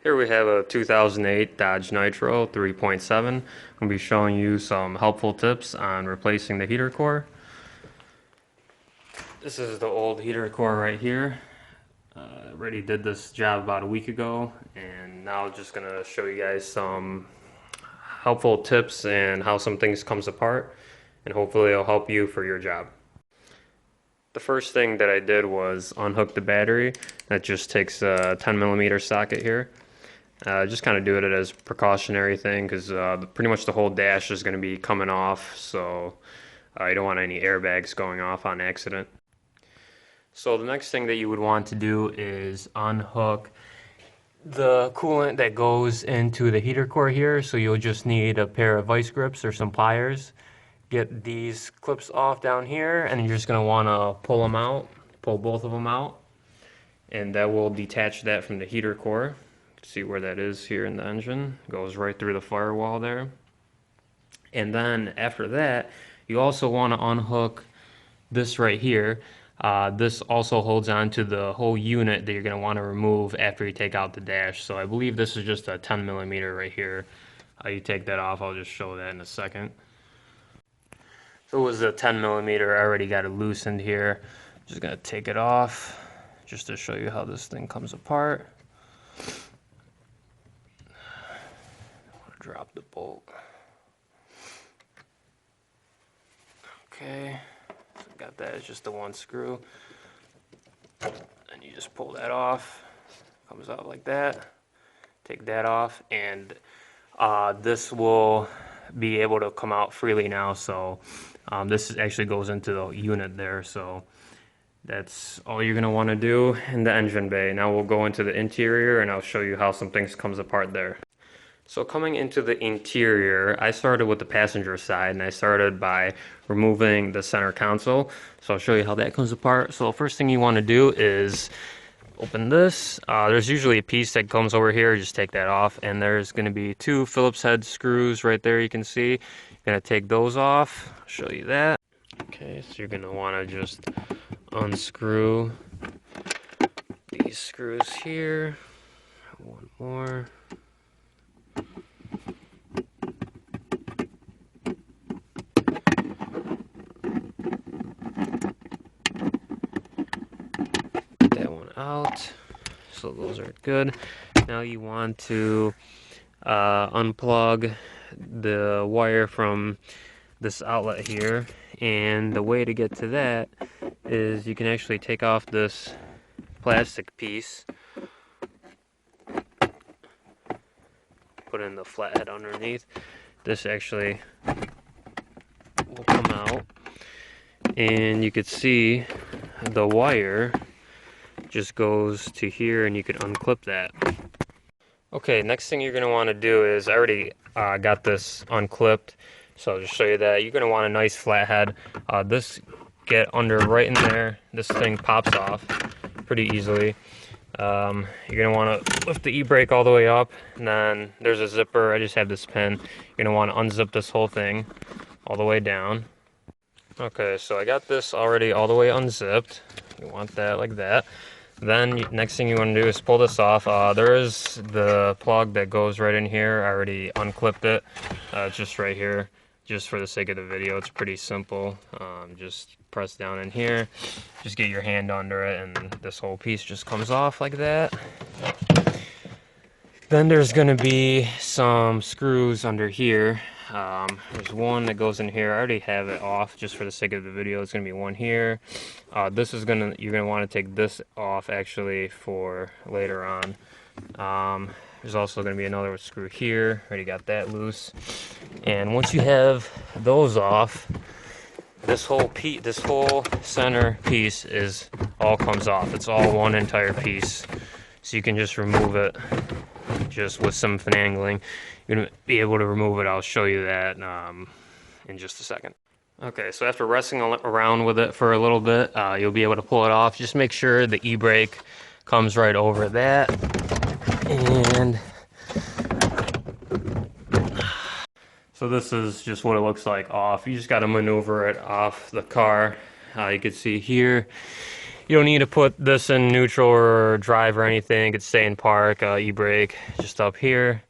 Here we have a 2008 Dodge Nitro 3.7. I'm going to be showing you some helpful tips on replacing the heater core. This is the old heater core right here. Already did this job about a week ago, and now just going to show you guys some helpful tips and how some things comes apart, and hopefully it'll help you for your job. The first thing that I did was unhook the battery. That just takes a 10mm socket here. Just kind of do it as a precautionary thing because pretty much the whole dash is going to be coming off, so you don't want any airbags going off on accident. So the next thing that you would want to do is unhook the coolant that goes into the heater core here. So you'll just need a pair of vice grips or some pliers. Get these clips off down here, and you're just going to want to pull them out, pull both of them out, and that will detach that from the heater core. See where that is here in the engine. Goes right through the firewall there. And then after that, you also want to unhook this right here. This also holds on to the whole unit that you're going to want to remove after you take out the dash. So I believe this is just a 10mm right here. You take that off, I'll just show that in a second. So it was a 10mm, I already got it loosened here. Just going to take it off just to show you how this thing comes apart. Drop the bolt. Okay, so got that as just the one screw. And you just pull that off. Comes out like that. Take that off, and this will be able to come out freely now. So this actually goes into the unit there. So that's all you're gonna want to do in the engine bay. Now we'll go into the interior, and I'll show you how some things comes apart there. So coming into the interior, I started with the passenger side, and I started by removing the center console. So I'll show you how that comes apart. So first thing you want to do is open this. There's usually a piece that comes over here, just take that off, and there's going to be two Phillips head screws right there, you can see. You're going to take those off. I'll show you that. Okay, so you're going to want to just unscrew these screws here. One more. Out, so those are good. Now you want to unplug the wire from this outlet here, and the way to get to that is you can actually take off this plastic piece, put in the flathead underneath. This actually will come out, and you could see the wire just goes to here, and you could unclip that. Okay, next thing you're going to want to do is, I already got this unclipped, so I'll just show you that. You're going to want a nice flathead. This get under right in there. This thing pops off pretty easily. You're going to want to lift the e-brake all the way up, and then there's a zipper. I just have this pin. You're going to want to unzip this whole thing all the way down. Okay, so I got this already all the way unzipped. You want that like that. Then next thing you want to do is pull this off. There is the plug that goes right in here. I already unclipped it. It's just right here, just for the sake of the video. It's pretty simple. Just press down in here, just get your hand under it, and this whole piece just comes off like that. Then there's going to be some screws under here. There's one that goes in here. I already have it off just for the sake of the video. It's going to be one here. You're going to want to take this off actually for later on. There's also going to be another screw here. Already got that loose. And once you have those off, this whole center piece all comes off. It's all one entire piece. So you can just remove it just with some finagling. You're going to be able to remove it. I'll show you that in just a second. Okay, so after wrestling around with it for a little bit, you'll be able to pull it off. Just make sure the e-brake comes right over that. And so this is just what it looks like off. You just got to maneuver it off the car. You can see here, You don't need to put this in neutral or drive or anything. It could stay in park, e-brake, just up here.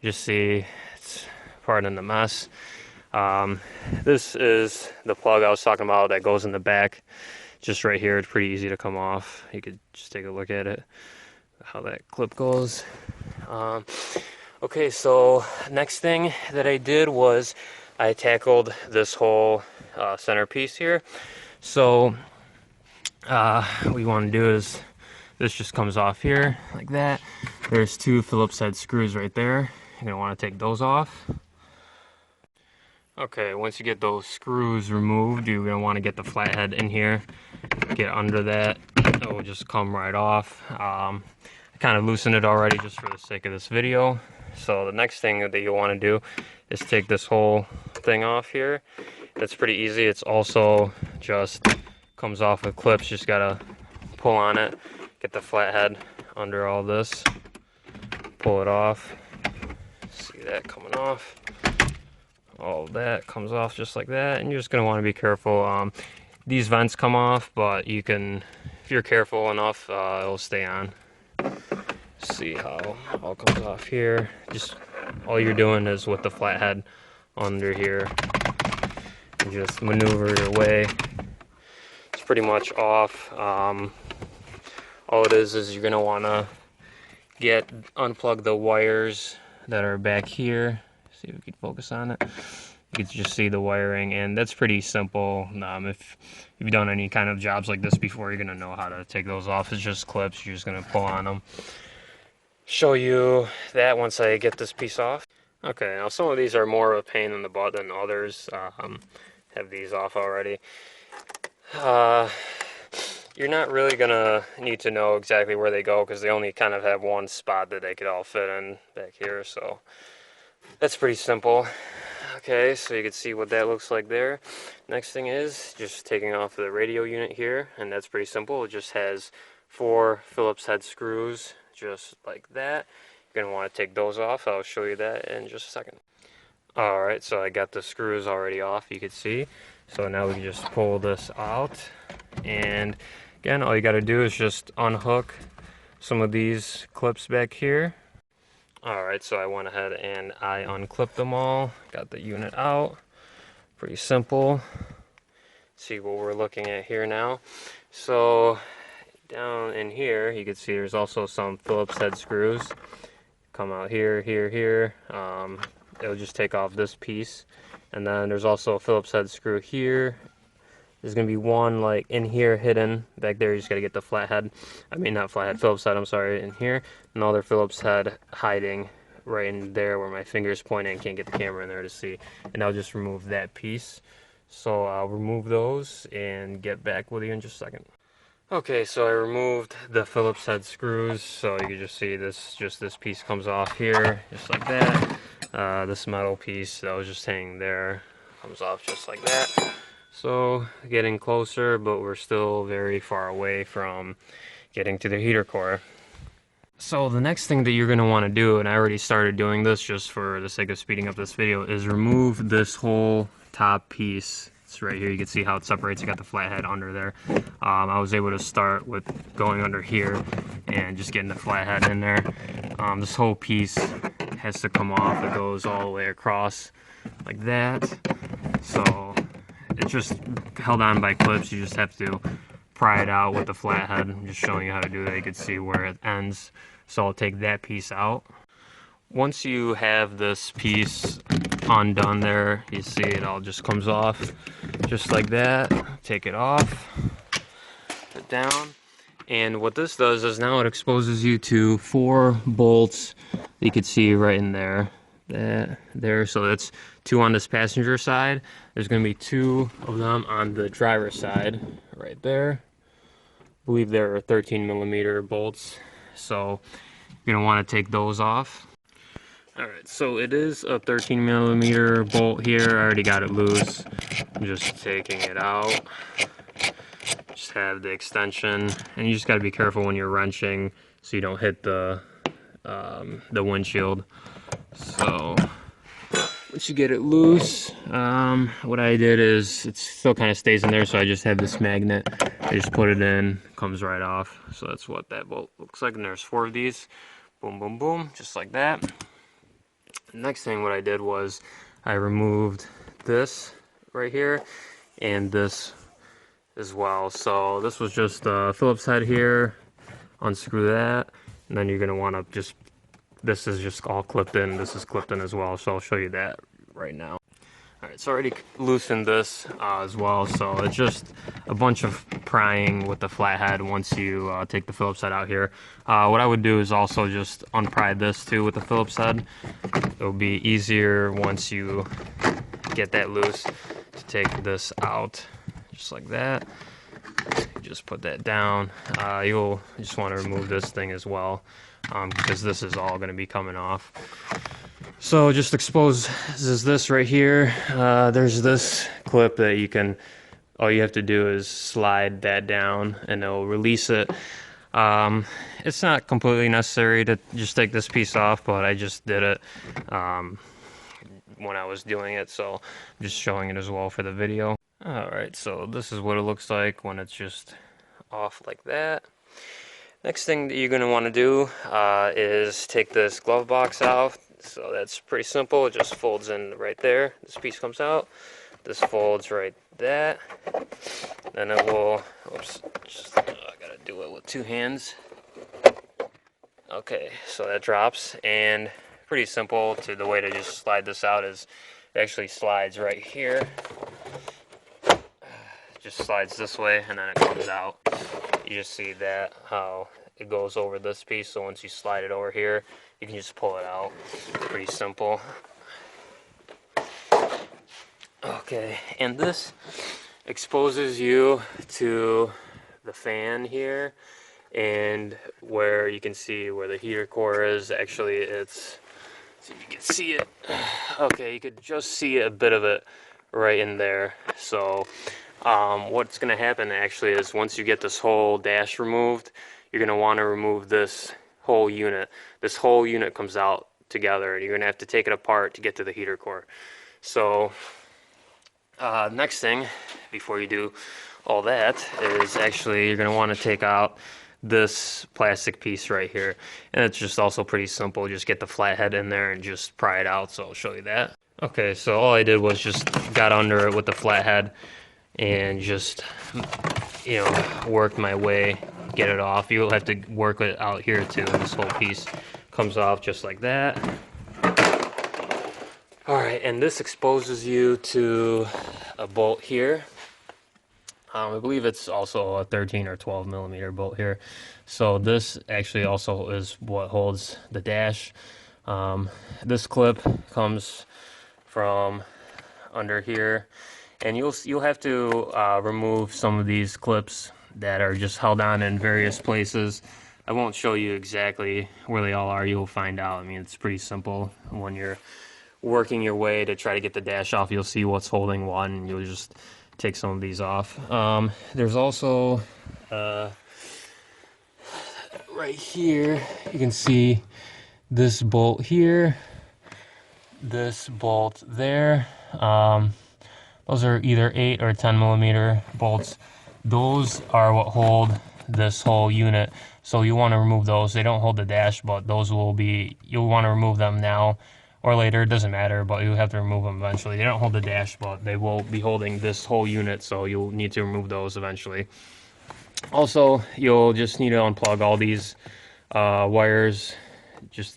You just see it's pardon the mess. This is the plug I was talking about that goes in the back. Just right here, it's pretty easy to come off. You could just take a look at it, how that clip goes. Okay, so next thing that I did was I tackled this whole centerpiece here. So what you want to do is this just comes off here like that. There's two Phillips head screws right there. You're going to want to take those off. Okay, once you get those screws removed, you're going to want to get the flathead in here, get under that. It will just come right off. I kind of loosened it already just for the sake of this video. So the next thing that you want to do is take this whole thing off here. It's pretty easy. It's also just comes off with clips. Just got to pull on it, get the flathead under all this, pull it off. See that coming off. All that comes off just like that, and you're just going to want to be careful. These vents come off, but you can, if you're careful enough, it'll stay on. See how it all comes off here. Just all you're doing is with the flathead under here, and just maneuver your way. It's pretty much off. All it is you're going to want to unplug the wires that are back here. See if we can focus on it. You can just see the wiring, and that's pretty simple. If you've done any kind of jobs like this before, you're gonna know how to take those off. It's just clips. You're just gonna pull on them. Show you that once I get this piece off. Okay, now some of these are more of a pain in the butt than others. Have these off already. You're not really gonna need to know exactly where they go because they only kind of have one spot that they could all fit in back here. So that's pretty simple. Okay, so you can see what that looks like there. Next thing is just taking off the radio unit here, and that's pretty simple. It just has 4 Phillips head screws, just like that. You're going to want to take those off. I'll show you that in just a second. Alright, so I got the screws already off, you can see. So now we can just pull this out. And again, all you got to do is just unhook some of these clips back here. Alright, so I went ahead and I unclipped them all, got the unit out. Pretty simple. See what we're looking at here now. So down in here, you can see there's also some Phillips head screws. Come out here, here. It'll just take off this piece. And then there's also a Phillips head screw here. There's going to be one like in here hidden back there. You just got to get the flathead. I mean, not flathead, Phillips head, I'm sorry, in here. Another Phillips head hiding right in there where my finger's pointing. Can't get the camera in there to see. And I'll just remove that piece. So I'll remove those and get back with you in just a second. Okay, so I removed the Phillips head screws. So you can just see this piece comes off here, just like that. This metal piece that was just hanging there comes off just like that. So getting closer, but we're still very far away from getting to the heater core. So the next thing that you're going to want to do, and I already started doing this just for the sake of speeding up this video, is remove this whole top piece. It's right here. You can see how it separates. You got the flathead under there. I was able to start with going under here and just getting the flathead in there. This whole piece has to come off. It goes all the way across like that. So it's just held on by clips. You just have to pry it out with the flathead. I'm just showing you how to do that. You can see where it ends. So I'll take that piece out. Once you have this piece undone there, you see it all just comes off just like that. Take it off, put it down. And what this does is now it exposes you to 4 bolts that you can see right in there. There, so that's 2 on this passenger side. There's going to be 2 of them on the driver's side right there. I believe there are 13mm bolts, so you're going to want to take those off. Alright, so it is a 13mm bolt here. I already got it loose. I'm just taking it out. Just have the extension, and you just got to be careful when you're wrenching so you don't hit the windshield. So once you get it loose, what I did is, it still kind of stays in there, so I just have this magnet. I just put it in, comes right off. So that's what that bolt looks like, and there's 4 of these. Boom, boom, boom, just like that. Next thing what I did was I removed this right here and this as well. So this was just a Phillips head here. Unscrew that, and then you're going to want to just, this is just all clipped in, this is clipped in as well, so I'll show you that right now. Alright, so I already loosened this as well, so it's just a bunch of prying with the flathead once you take the Phillips head out here. What I would do is also just unpry this too with the Phillips head. It'll be easier once you get that loose to take this out, just like that. Just put that down. You'll just want to remove this thing as well, because this is all going to be coming off. So just exposes this right here. There's this clip that you can, all you have to do is slide that down and it'll release it. It's not completely necessary to just take this piece off, but I just did it when I was doing it, so I'm just showing it as well for the video. Alright, so this is what it looks like when it's just off like that. Next thing that you're going to want to do is take this glove box out. So that's pretty simple, it just folds in right there. This piece comes out, this folds right that. Then it will, oops, I gotta do it with 2 hands. Okay, so that drops, and pretty simple. To the way to just slide this out is it actually slides right here. Just slides this way and then it comes out. You just see that how it goes over this piece, so once you slide it over here you can just pull it out. Pretty simple. Okay, and this exposes you to the fan here, and where you can see where the heater core is. Actually, it's, see if you can see it. Okay, you could just see a bit of it right in there. So what's going to happen actually is once you get this whole dash removed, you're going to want to remove this whole unit. This whole unit comes out together, and you're going to have to take it apart to get to the heater core. So next thing, before you do all that, is actually you're going to want to take out this plastic piece right here. And it's just also pretty simple. Just get the flathead in there and just pry it out, so I'll show you that. Okay, so all I did was just got under it with the flathead and just, you know, worked my way, get it off. You'll have to work it out here too. This whole piece comes off just like that. Alright, and this exposes you to a bolt here. I believe it's also a 13 or 12 millimeter bolt here. So this actually also is what holds the dash. This clip comes from under here, and you'll have to remove some of these clips that are just held on in various places. I won't show you exactly where they all are. You'll find out. I mean, it's pretty simple. When you're working your way to try to get the dash off, you'll see what's holding one, and you'll just take some of these off. There's also right here, you can see this bolt here, this bolt there. Those are either 8 or 10 millimeter bolts. Those are what hold this whole unit, so you want to remove those. They don't hold the dash, but those will be, you'll want to remove them now or later, it doesn't matter, but you have to remove them eventually. They don't hold the dash, but they will be holding this whole unit, so you'll need to remove those eventually. Also, you'll just need to unplug all these wires.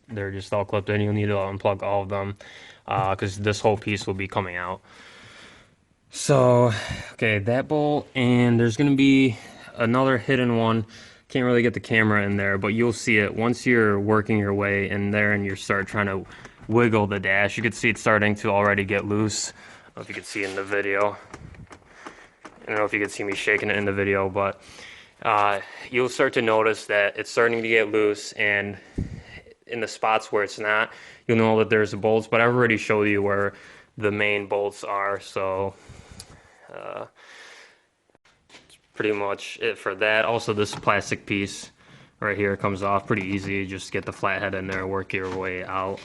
They're just all clipped in. You'll need to unplug all of them because this whole piece will be coming out. So, okay, that bolt, and there's going to be another hidden one. Can't really get the camera in there, but you'll see it once you're working your way in there and you start trying to wiggle the dash. You can see it's starting to already get loose. I don't know if you can see in the video. I don't know if you can see me shaking it in the video, but you'll start to notice that it's starting to get loose, and in the spots where it's not, you'll know that there's bolts, but I've already showed you where the main bolts are, so that's pretty much it for that. Also, this plastic piece right here comes off pretty easy. Just get the flathead in there, work your way out.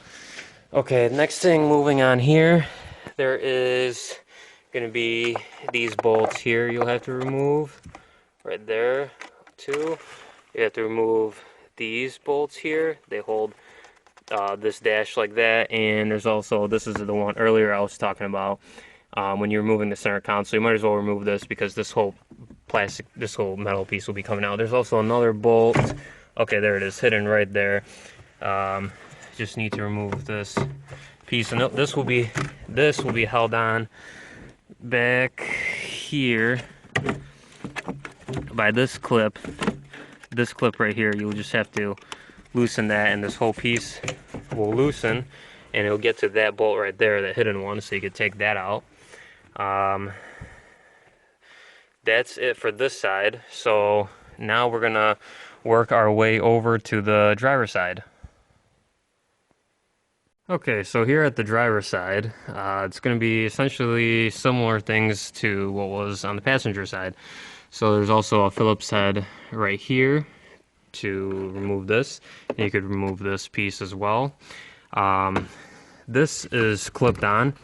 Okay, next thing, moving on here, there is going to be these bolts here you'll have to remove. Right there, too. You have to remove these bolts here. They hold this dash like that, and there's also, this is the one earlier I was talking about, when you're removing the center console. You might as well remove this because this whole this whole metal piece will be coming out. There's also another bolt. Okay, there it is, hidden right there. Just need to remove this piece, and this will be held on back here by this clip right here. You'll just have to loosen that, and this whole piece will loosen, and it'll get to that bolt right there, that hidden one, so you could take that out. That's it for this side. So now we're gonna work our way over to the driver's side. Okay, so here at the driver's side, it's going to be essentially similar things to what was on the passenger side. So there's also a Phillips head right here to remove this. And you could remove this piece as well. This is clipped on.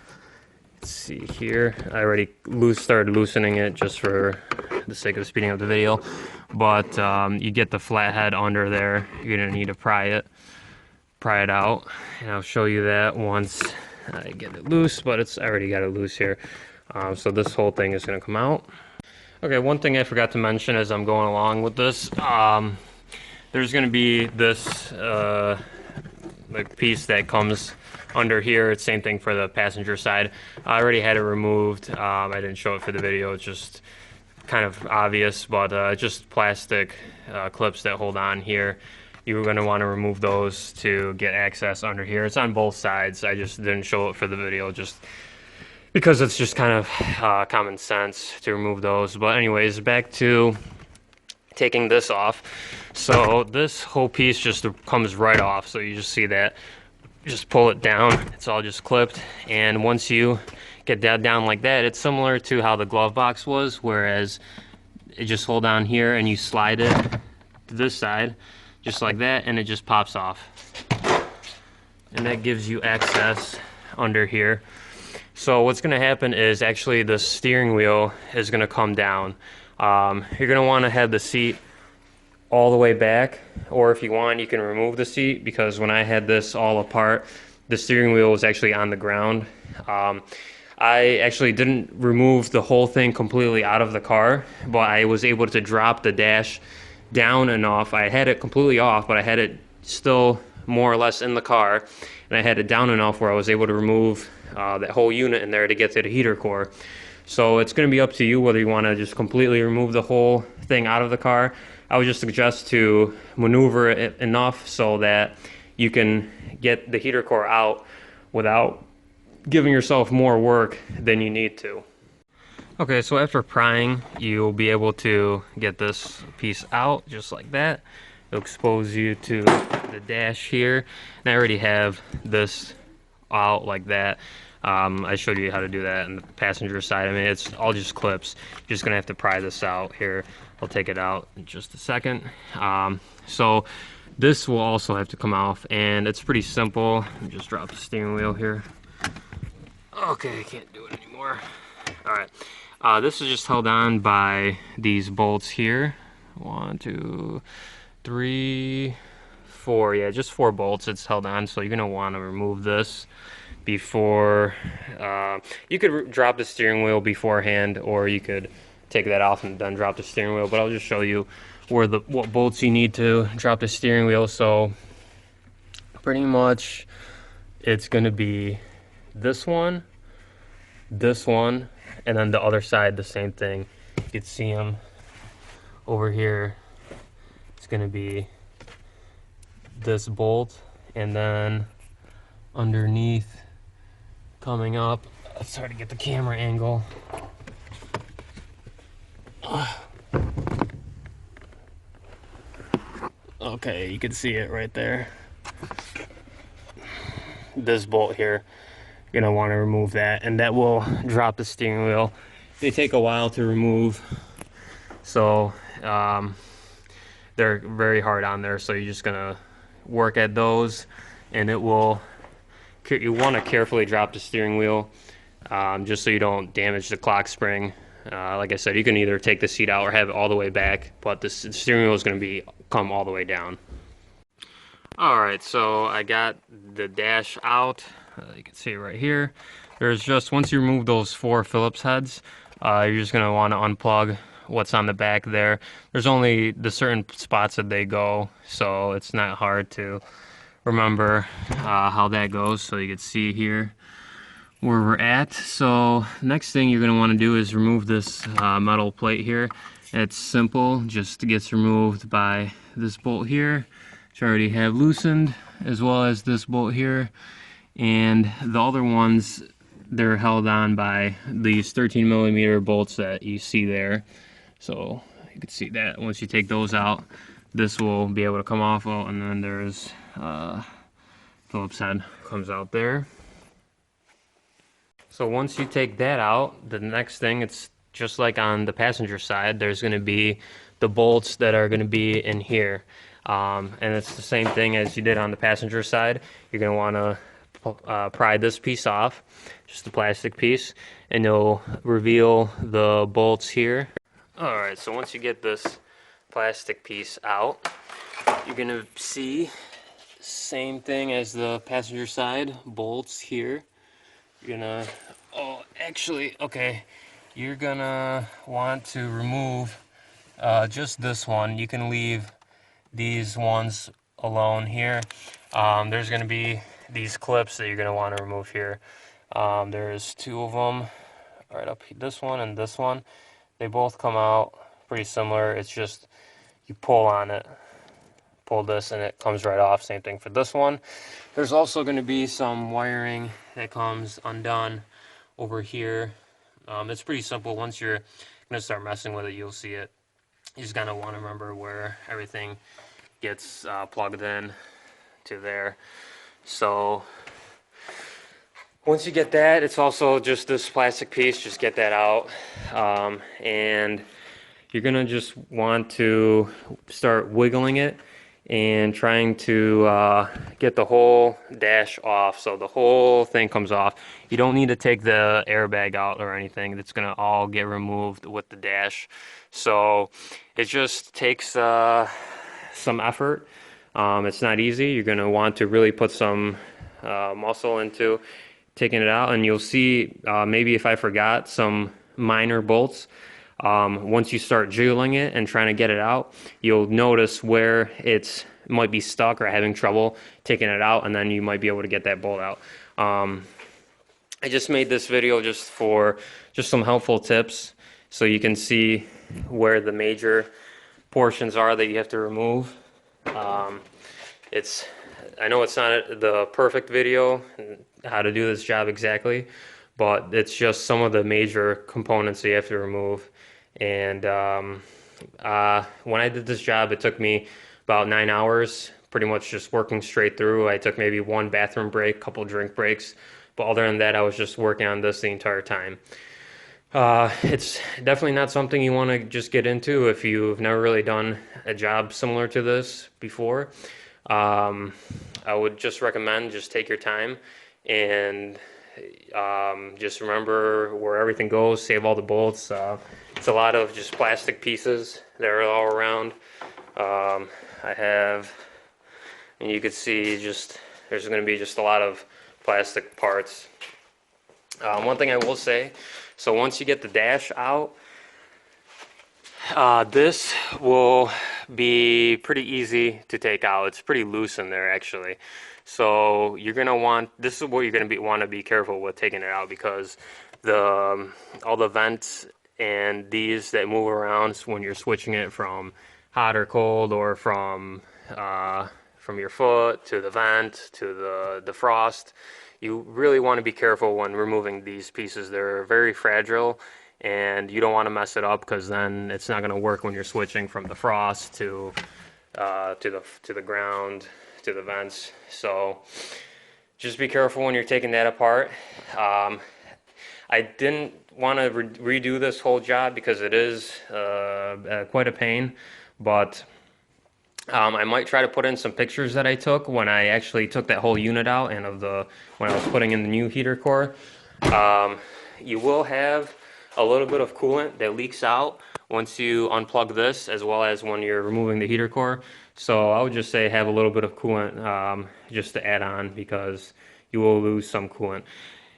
Let's see here. I already started loosening it just for the sake of speeding up the video. But you get the flat head under there. You're going to need to pry it out, and I'll show you that once I get it loose, but I already got it loose here. So this whole thing is going to come out. Okay, one thing I forgot to mention as I'm going along with this, there's going to be this like piece that comes under here. It's same thing for the passenger side. I already had it removed. I didn't show it for the video. It's just kind of obvious, but just plastic clips that hold on here. You're going to want to remove those to get access under here. It's on both sides. I just didn't show it for the video just because it's just kind of common sense to remove those. But anyways, back to taking this off. So this whole piece just comes right off. So you just see that. Just pull it down. It's all just clipped. And once you get that down like that, it's similar to how the glove box was, whereas you just hold down here and you slide it to this side. Just like that, and it just pops off. And that gives you access under here. So what's going to happen is actually the steering wheel is going to come down. You're going to want to have the seat all the way back, or if you want, you can remove the seat, because when I had this all apart, the steering wheel was actually on the ground. I actually didn't remove the whole thing completely out of the car, but I was able to drop the dash down enough. I had it completely off, but I had it still more or less in the car, and I had it down enough where I was able to remove that whole unit in there to get to the heater core. So it's going to be up to you whether you want to just completely remove the whole thing out of the car. I would just suggest to maneuver it enough so that you can get the heater core out without giving yourself more work than you need to. Okay, so after prying, you'll be able to get this piece out just like that. It'll expose you to the dash here. And I already have this out like that. I showed you how to do that on the passenger side. I mean, it's all just clips. You're just gonna have to pry this out here. I'll take it out in just a second. So this will also have to come off, and it's pretty simple. Just drop the steering wheel here. Okay, I can't do it anymore. All right. This is just held on by these bolts here. 1, 2, 3, 4. Yeah, just 4 bolts it's held on. So you're going to want to remove this before. You could drop the steering wheel beforehand, or you could take that off and then drop the steering wheel. But I'll just show you what bolts you need to drop the steering wheel. So pretty much it's going to be this one, and then the other side, the same thing. You can see them over here. It's going to be this bolt, and then underneath, coming up, let's try to get the camera angle. Okay, you can see it right there. This bolt here. You're going to want to remove that, and that will drop the steering wheel. They take a while to remove, so they're very hard on there, so you're just going to work at those, and it will want to carefully drop the steering wheel, just so you don't damage the clock spring. Like I said, you can either take the seat out or have it all the way back, but the steering wheel is going to come all the way down. Alright, so I got the dash out. You can see it right here. There's just, once you remove those 4 Phillips heads, you're just going to want to unplug what's on the back there. There's only the certain spots that they go, so it's not hard to remember how that goes. So you can see here where we're at. So next thing you're going to want to do is remove this metal plate here. It's simple, just gets removed by this bolt here, which I already have loosened, as well as this bolt here, and the other ones, they're held on by these 13mm bolts that you see there. So you can see that once you take those out, this will be able to come off. Oh, and then there's Phillips head comes out there. So once you take that out, the next thing, it's just like on the passenger side, there's going to be the bolts that are going to be in here. And it's the same thing as you did on the passenger side. You're going to want to pry this piece off, just the plastic piece, and you'll reveal the bolts here. Alright, so once you get this plastic piece out, you're going to see same thing as the passenger side, bolts here. You're going to, you're going to want to remove just this one. You can leave these ones alone here. There's going to be these clips that you're going to want to remove here. There's 2 of them right up here, this one and this one. They both come out pretty similar. It's just you pull on it, pull this, and it comes right off. Same thing for this one. There's also going to be some wiring that comes undone over here. It's pretty simple. Once you're going to start messing with it, you'll see it. You just kind of want to remember where everything gets plugged in to there. So once you get that, it's also just this plastic piece. Just get that out, and you're gonna just want to start wiggling it and trying to get the whole dash off, so the whole thing comes off. You don't need to take the airbag out or anything. It's gonna all get removed with the dash. So it just takes some effort. It's not easy. You're gonna want to really put some muscle into taking it out, and you'll see maybe if I forgot some minor bolts, once you start jiggling it and trying to get it out, you'll notice where it might be stuck or having trouble taking it out, and then you might be able to get that bolt out. I just made this video just for some helpful tips so you can see where the major portions are that you have to remove. I know it's not the perfect video how to do this job exactly, but it's just some of the major components that you have to remove. And when I did this job, it took me about 9 hours, pretty much just working straight through. I took maybe 1 bathroom break, couple drink breaks, but other than that, I was just working on this the entire time. It's definitely not something you want to just get into if you've never really done a job similar to this before. I would just recommend just take your time and just remember where everything goes, save all the bolts. It's a lot of just plastic pieces that are all around. I have, and you can see just there's going to be just a lot of plastic parts. One thing I will say, so once you get the dash out, this will be pretty easy to take out. It's pretty loose in there actually. So you're gonna want, this is what you're gonna want to be careful with taking it out, because all the vents and these that move around when you're switching it from hot or cold, or from your foot to the vent to the defrost, you really want to be careful when removing these pieces. They're very fragile, and you don't want to mess it up, because then it's not going to work when you're switching from the frost to the ground to the vents. So just be careful when you're taking that apart. I didn't want to redo this whole job because it is quite a pain, but I might try to put in some pictures that I took when I actually took that whole unit out and when I was putting in the new heater core. You will have a little bit of coolant that leaks out once you unplug this, as well as when you're removing the heater core. So I would just say have a little bit of coolant just to add on, because you will lose some coolant.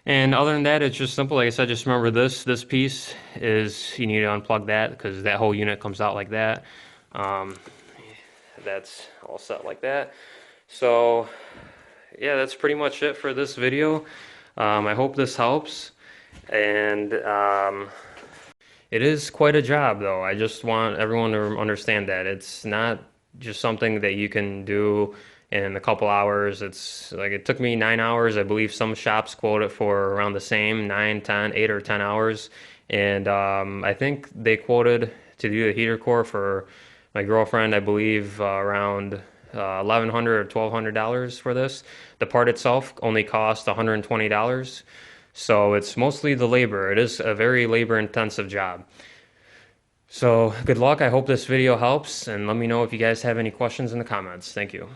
And other than that, it's just simple. Like I said, just remember this piece is, you need to unplug that because that whole unit comes out like that. That's all set like that. So yeah, that's pretty much it for this video. I hope this helps. And it is quite a job, though. I just want everyone to understand that it's not just something that you can do in a couple hours. It's like, it took me 9 hours. I believe some shops quote it for around the same, 9, 10, 8 or 10 hours. And I think they quoted to do the heater core for my girlfriend, I believe around $1,100 or $1,200 for this. The part itself only cost $120. So it's mostly the labor. It is a very labor intensive job. So good luck. I hope this video helps, and let me know if you guys have any questions in the comments. Thank you.